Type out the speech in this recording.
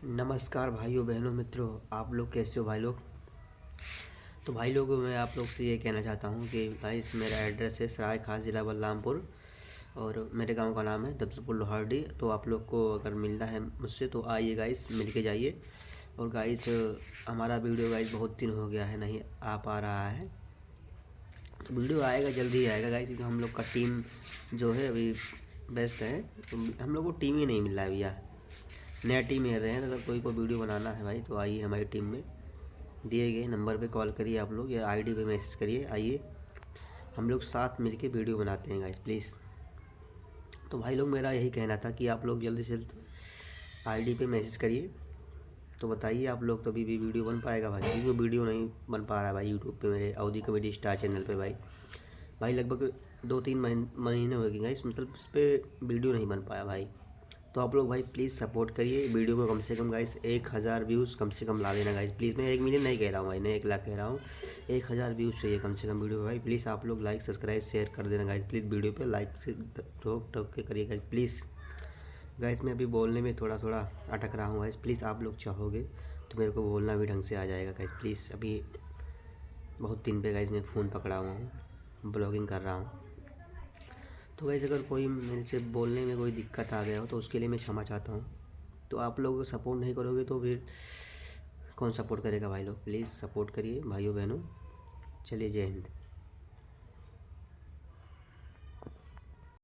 नमस्कार भाइयों बहनों मित्रों, आप लोग कैसे हो भाई लोग। तो भाई लोग मैं आप लोग से ये कहना चाहता हूँ कि गाइस मेरा एड्रेस है सराय खास ज़िला बलरामपुर और मेरे गांव का नाम है दत्तपुर लोहारडी। तो आप लोग को अगर मिलना है मुझसे तो आइए गाइस, मिल के जाइए। और गाइस हमारा वीडियो गाइस बहुत दिन हो गया है नहीं आ पा रहा है, तो वीडियो आएगा, जल्दी ही आएगा गाइस, क्योंकि हम लोग का टीम जो है अभी व्यस्त है। तो हम लोग को टीम ही नहीं मिल रहा है भैया, नया टीम मिल रहे हैं। अगर कोई को वीडियो बनाना है भाई तो आइए हमारी टीम में, दिए गए नंबर पे कॉल करिए आप लोग या आईडी पे मैसेज करिए, आइए हम लोग साथ मिलके वीडियो बनाते हैं गाइस प्लीज़। तो भाई लोग मेरा यही कहना था कि आप लोग जल्दी से जल्द आईडी पे मैसेज करिए। तो बताइए आप लोग, तो अभी भी वीडियो बन पाएगा भाई, क्योंकि वीडियो नहीं बन पा रहा है भाई यूट्यूब पे मेरे अवधी कॉमेडी स्टार चैनल पे भाई लगभग 2-3 महीने हो गए गाइस, मतलब इस पर वीडियो नहीं बन पाया भाई। तो आप लोग भाई प्लीज़ सपोर्ट करिए वीडियो को, कम से कम गाइस 1000 व्यूज़ कम से कम ला देना गाइस प्लीज़। मैं 1 मिलियन नहीं कह रहा हूँ भाई, मैं 1 लाख कह रहा हूँ। 1000 व्यूज़ चाहिए कम से कम वीडियो पे भाई, प्लीज़ आप लोग लाइक सब्सक्राइब शेयर कर देना गाइस प्लीज़। वीडियो पे लाइक से ठोक ठोक के करिए गाइस प्लीज़। गाइस मैं अभी बोलने में थोड़ा थोड़ा अटक रहा हूँ गाइस, प्लीज़ आप लोग चाहोगे तो मेरे को बोलना भी ढंग से आ जाएगा गाइस प्लीज़। अभी बहुत दिन पे गाइस मैं फ़ोन पकड़ा हुआ हूँ, ब्लॉगिंग कर रहा हूँ। तो गाइस अगर कोई मेरे से बोलने में कोई दिक्कत आ गया हो तो उसके लिए मैं क्षमा चाहता हूँ। तो आप लोग सपोर्ट नहीं करोगे तो फिर कौन सपोर्ट करेगा भाई लोग, प्लीज़ सपोर्ट करिए भाइयों बहनों। चलिए, जय हिंद।